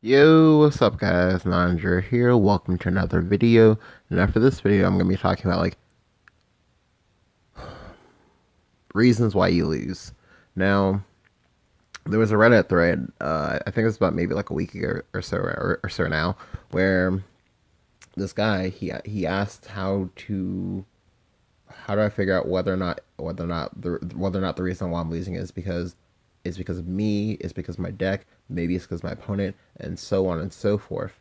Yo, what's up guys? Nandra here. Welcome to another video. And after this video, I'm going to be talking about reasons why you lose. Now, there was a Reddit thread, I think it was about maybe like a week ago or so now, where this guy he asked how do I figure out whether or not the reason why I'm losing is because it's because of me, it's because of my deck, maybe it's because of my opponent, and so on and so forth.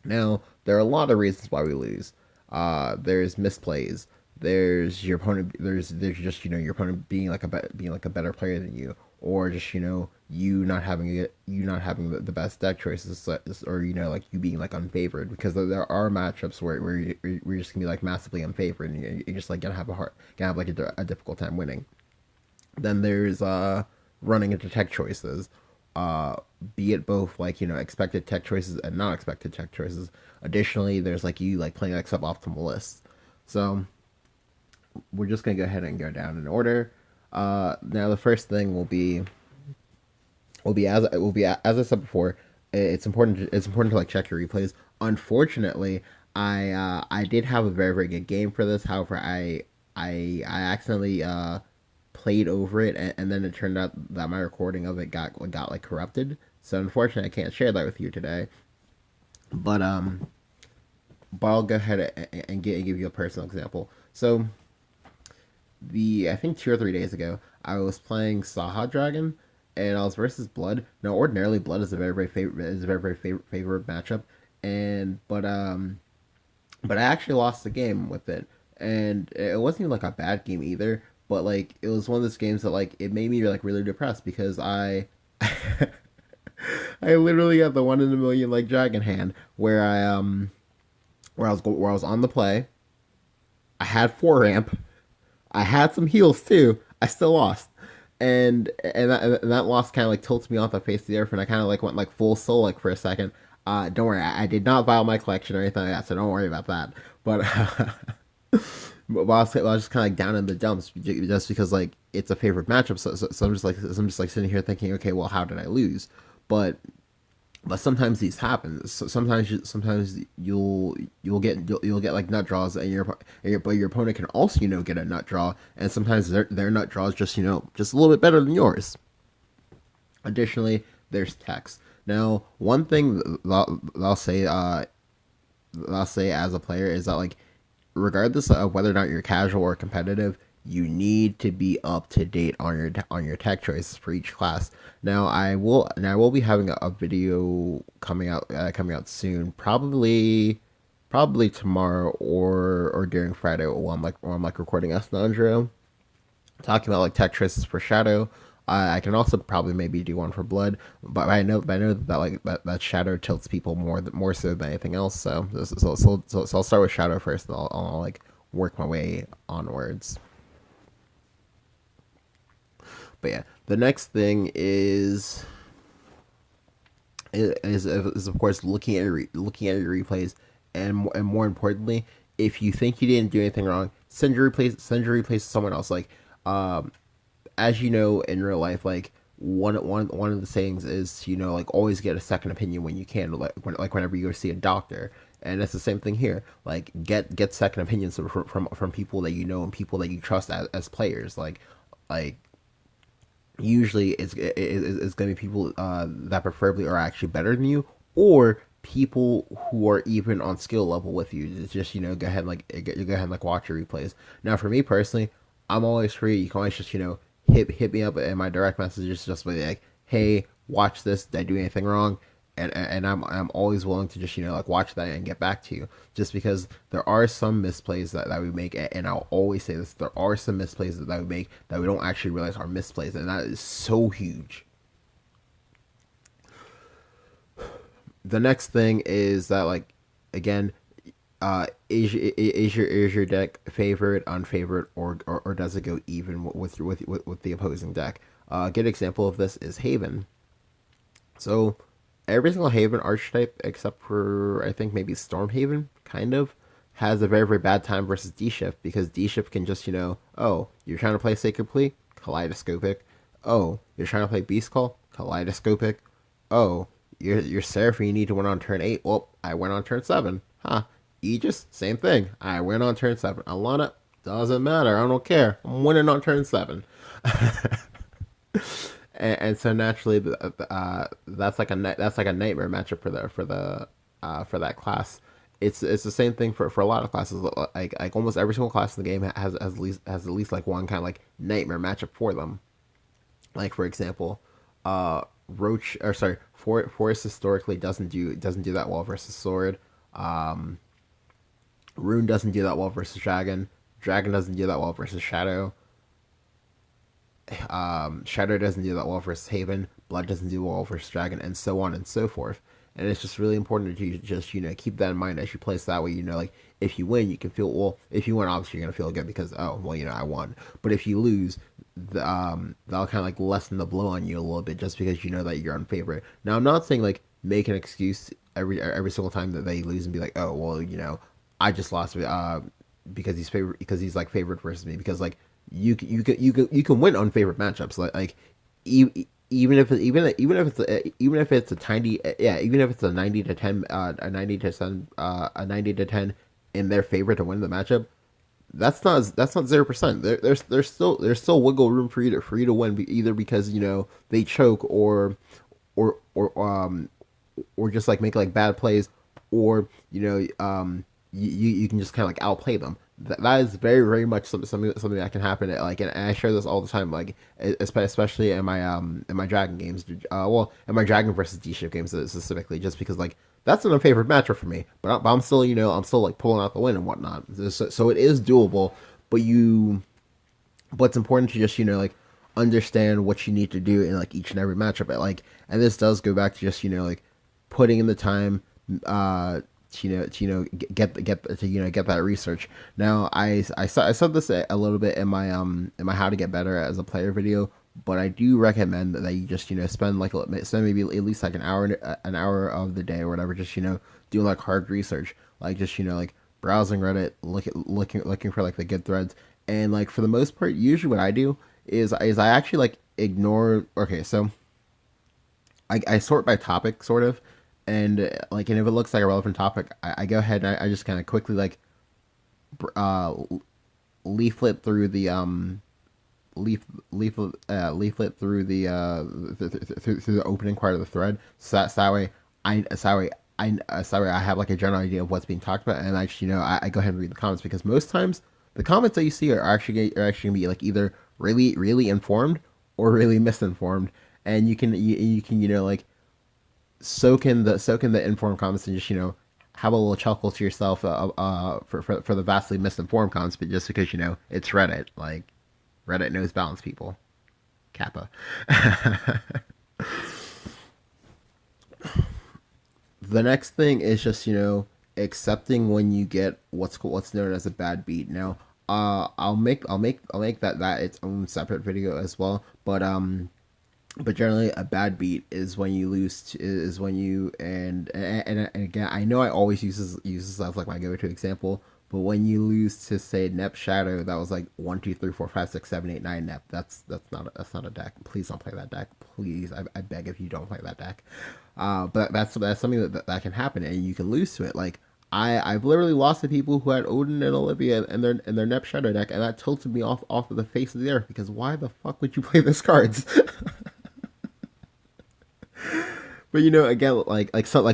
Now, there are a lot of reasons why we lose. There's misplays. There's your opponent. There's just your opponent being like a better player than you, or just you not having the best deck choices, or like you being like unfavored, because there are matchups where you're just gonna be like massively unfavored, and you're just like gonna have like a difficult time winning. Then there's running into tech choices, uh, be it both like expected tech choices and not expected tech choices. Additionally, there's like you like playing like suboptimal lists. So we're just gonna go ahead and go down in order. Now the first thing will be as I said before. It's important to like check your replays. Unfortunately, I did have a very good game for this. However, I accidentally played over it, and then it turned out that my recording of it got like corrupted. So unfortunately, I can't share that with you today. But I'll go ahead and give you a personal example. So the I think 2 or 3 days ago, I was playing Saha Dragon, and I was versus Blood. Now, ordinarily, Blood is a very favorite matchup, and but I actually lost the game with it, and it wasn't even like a bad game either. But like it was one of those games that like it made me like really depressed because I I literally had the one in a million like dragon hand where I was on the play. I had 4 ramp. I had some heals too. I still lost, and that loss kind of like tilts me off the face of the earth, and I kind of like went like full soul like for a second. Don't worry, I did not vial my collection or anything like that, so don't worry about that. But I was just kind of like down in the dumps just because like it's a favorite matchup. So I'm just like sitting here thinking, okay, well, how did I lose? But sometimes these happen. So sometimes you'll get like nut draws, but your opponent can also get a nut draw, and sometimes their nut draw is just just a little bit better than yours. Additionally, there's text. Now, one thing I'll say as a player is that like regardless of whether or not you're casual or competitive, you need to be up to date on your tech choices for each class. Now I will be having a video coming out soon, probably tomorrow or during Friday while I'm like recording S9, talking about like tech choices for Shadow. I can also probably maybe do one for Blood, but I know that like that Shadow tilts people more so than anything else. So I'll start with Shadow first, and I'll like work my way onwards. But yeah, the next thing is of course looking at your replays, and more importantly, if you think you didn't do anything wrong, send your replays to someone else. Like um, as you know in real life, like one of the sayings is like always get a second opinion when you can, like whenever you go see a doctor. And it's the same thing here. Like get second opinions from people that you know and people that you trust as players. Like usually it's going to be people that preferably are actually better than you, or people who are even on skill level with you. It's just go ahead and like watch your replays. Now for me personally, I'm always free. You can always just hit me up in my direct messages, just be like, hey, watch this, did I do anything wrong? And I'm always willing to just like watch that and get back to you, just because there are some misplays that we make, and I'll always say this: there are some misplays that we make that we don't actually realize are misplays, and that is so huge. The next thing is that like again, is your deck favorite, unfavorite, or does it go even with the opposing deck? A good example of this is Haven. So every single Haven archetype except for I think maybe Stormhaven kind of has a very bad time versus D Shift, because D Shift can just oh, you're trying to play Sacred Plea, kaleidoscopic. Oh, you're trying to play Beast Call, kaleidoscopic. Oh, your Seraphine need to win on turn 8. Well, I went on turn 7. Huh. Aegis, same thing. I went on turn 7. Alana, doesn't matter. I don't care. I'm winning on turn 7. And so naturally, that's like a nightmare matchup for that class. It's the same thing for a lot of classes. Like almost every single class in the game has at least like one kind of like nightmare matchup for them. Like for example, Roach or sorry, Forest historically doesn't do that well versus Sword. Um, Rune doesn't do that well versus Dragon. Dragon doesn't do that well versus Shadow. Shadow doesn't do that well versus Haven. Blood doesn't do well versus Dragon, and so on and so forth. And it's just really important to just keep that in mind as you place that way. Like if you win, you can feel well. If you win, obviously you're gonna feel good because oh well, I won. But if you lose, that'll kind of like lessen the blow on you a little bit just because you know that you're unfavored. Now I'm not saying like make an excuse every single time that they lose and be like oh well I just lost because he's like favored versus me because like you can win unfavored matchups even if it's a tiny even if it's a 90 to 10 a 90 to 10 a 90 to 10 in their favor to win the matchup. That's not 0%. There's still wiggle room for you to win either because they choke or or just like make like bad plays or you can just kind of like outplay them. That is very very much something that can happen. Like, and I share this all the time. Like, especially in my Dragon games. Well, in my Dragon versus D Shift games specifically, just because like that's an unfavored matchup for me. But I'm still I'm still like pulling out the win and whatnot. So it is doable. But it's important to just like understand what you need to do in like each and every matchup. And this does go back to just like putting in the time get that research. Now I said this a little bit in my how to get better as a player video, but I do recommend that you just spend maybe at least like an hour of the day or whatever just doing like hard research, like just like browsing Reddit, looking for like the good threads. And like for the most part, usually what I do is I actually like ignore. Okay, so I sort by topic sort of, and and if it looks like a relevant topic, I go ahead and I just kind of quickly like uh leaflet through the leaflet through the through the opening part of the thread. So that way I have like a general idea of what's being talked about, and I just I go ahead and read the comments because most times the comments that you see are actually gonna be like either really really informed or really misinformed, and you can like soak in the informed comments and just have a little chuckle to yourself for the vastly misinformed comments, but just because it's Reddit, like Reddit knows balance, people. Kappa. The next thing is just accepting when you get what's known as a bad beat. Now, I'll make that its own separate video as well. But generally, a bad beat is when you is when you and again, I know I always use this as like my go-to example. But when you lose to say Nep Shadow, that was like 1, 2, 3, 4, 5, 6, 7, 8, 9 Nep. That's not a deck. Please don't play that deck. Please, I beg if you don't play that deck. But that's something that can happen, and you can lose to it. Like I've literally lost to people who had Odin and Olivia in their Nep Shadow deck, and that tilted me off of the face of the earth because why the fuck would you play this cards? But again,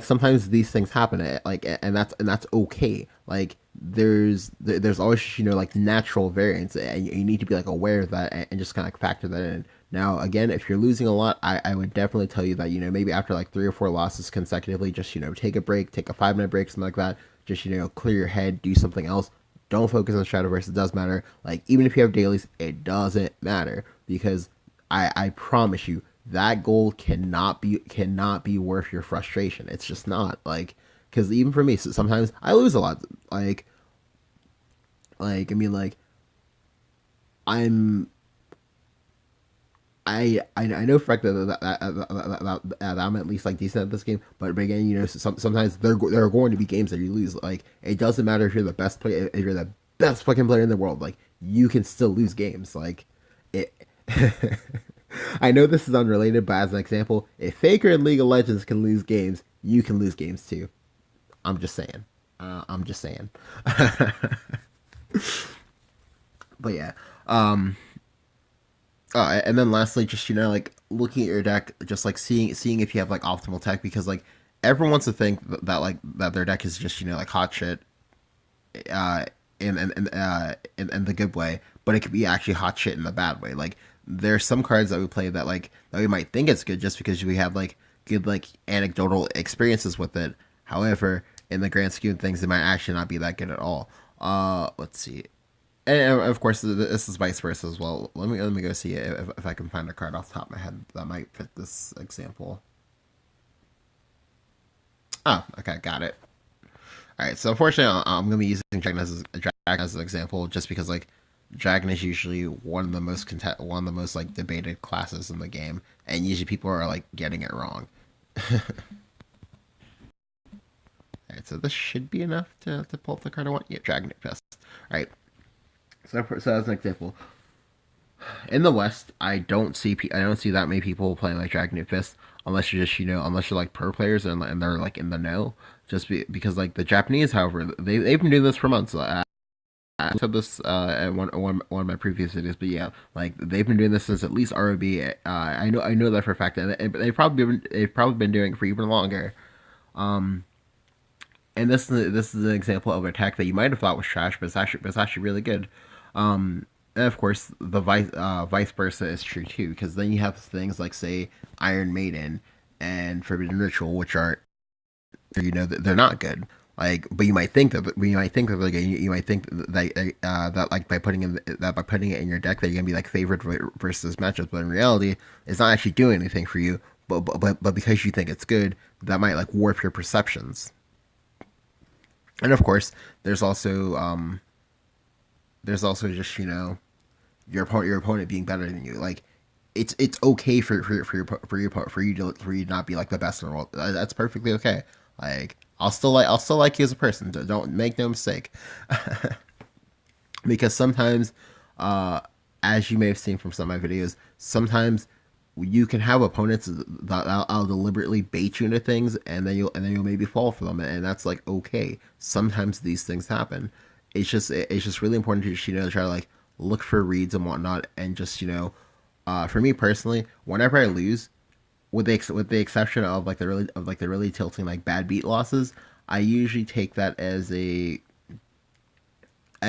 sometimes these things happen, and that's okay. Like there's always like natural variance, and you need to be like aware of that and just kind of like factor that in. Now, again, if you're losing a lot, I would definitely tell you that maybe after like 3 or 4 losses consecutively, just take a break, take a 5-minute break, something like that. Just clear your head, do something else. Don't focus on Shadowverse. It does matter. Like even if you have dailies, it doesn't matter because I promise you that goal cannot be worth your frustration. It's just not, like, because even for me, so sometimes I lose a lot. I mean, like, I'm I know for a fact that I'm at least like decent at this game, but again, sometimes there are going to be games that you lose. Like it doesn't matter if you're the best player, if you're the best fucking player in the world, like you can still lose games. Like it. I know this is unrelated, but as an example, if Faker in League of Legends can lose games, you can lose games too. I'm just saying. I'm just saying. But yeah. Um. And then lastly, just like looking at your deck, just like seeing if you have like optimal tech, because like everyone wants to think that like that their deck is just like hot shit, uh, in the good way, but it could be actually hot shit in the bad way. Like there's some cards that we play that like that we might think it's good just because we have like good like anecdotal experiences with it. However, in the grand scheme of things, it might actually not be that good at all. Let's see. And of course, this is vice versa as well. Let me go see if I can find a card off the top of my head that might fit this example. Oh, okay, got it. All right, so unfortunately, I'm gonna be using Dragon as an example, just because like Dragon is usually one of the most like debated classes in the game, and usually people are like getting it wrong. All right, so this should be enough to pull up the card I want. Yeah, Dragon Fist. All right, so as an example, in the West, I don't see that many people playing like Dragon Fist unless you're just unless you're like pro players and they're like in the know. Because like the Japanese, however, they've been doing this for months. I said this in one of my previous videos, but yeah, like they've been doing this since at least ROB. I know that for a fact, and they've probably been doing it for even longer. Um, and this is an example of a tech that you might have thought was trash, but it's actually really good. And of course, the vice versa is true too, because then you have things like say Iron Maiden and Forbidden Ritual, which are they're not good. Like, but you might think that they're good. You might think that like by putting it in your deck that you're gonna be like favored versus matchups, but in reality, it's not actually doing anything for you. But because you think it's good, that might like warp your perceptions. And of course, there's also just your opponent being better than you. Like it's okay for you to not be like the best in the world. That's perfectly okay. Like I'll still like you as a person. Don't make no mistake. Because sometimes, uh, as you may have seen from some of my videos, sometimes you can have opponents that I'll deliberately bait you into things, and then you'll maybe fall for them, and that's like okay. Sometimes these things happen. It's just really important to just try to like look for reads and whatnot, and just for me personally, whenever I lose, with the exception of like the really tilting like bad beat losses, I usually take that as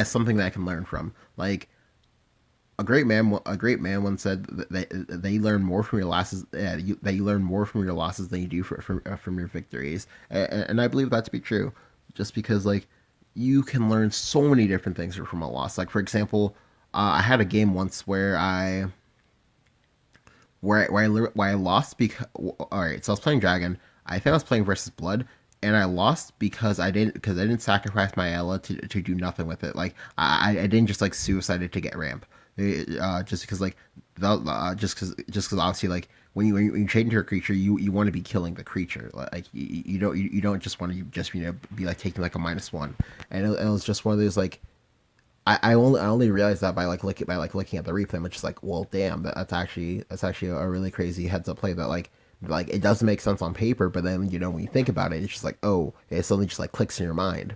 something that I can learn from. Like a great man once said that you learn more from your losses. That you learn more from your losses than you do from your victories, and I believe that to be true. Just because like you can learn so many different things from a loss. Like for example, I had a game once where I lost because all right. So I was playing Dragon. I think I was playing versus Blood, and I lost because I didn't sacrifice my Ella to do nothing with it. Like I didn't just like suicided to get ramp. Just because like just because obviously like when you trade into a creature, you want to be killing the creature. Like you don't just want to just be like taking like a -1, and it was just one of those like I only realized that by looking at the replay. I'm just like, well, damn, that's actually a really crazy heads up play that like it doesn't make sense on paper, but then when you think about it, it's just like, oh, it suddenly just like clicks in your mind.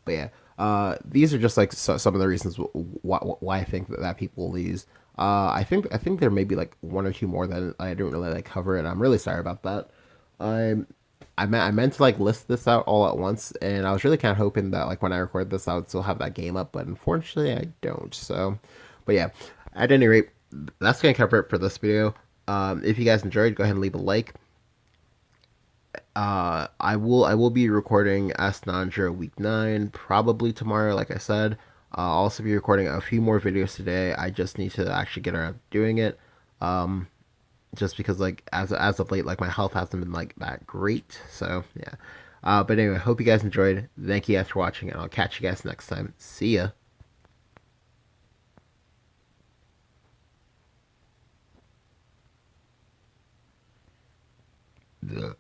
But yeah, these are just like some of the reasons why I think that people lose. I think there may be like one or two more that I didn't really like cover, and I'm really sorry about that. I'm I meant to like list this out all at once, and I was really kind of hoping that like when I record this, I would still have that game up, but unfortunately, I don't. So, but yeah, at any rate, that's gonna cover it for this video. If you guys enjoyed, go ahead and leave a like. I will be recording Ask Nandra week 9 probably tomorrow, like I said. I'll also be recording a few more videos today. I just need to actually get around to doing it. Um, just because like as of late, like my health hasn't been like that great. So yeah. But anyway, hope you guys enjoyed. Thank you guys for watching, and I'll catch you guys next time. See ya. Yeah.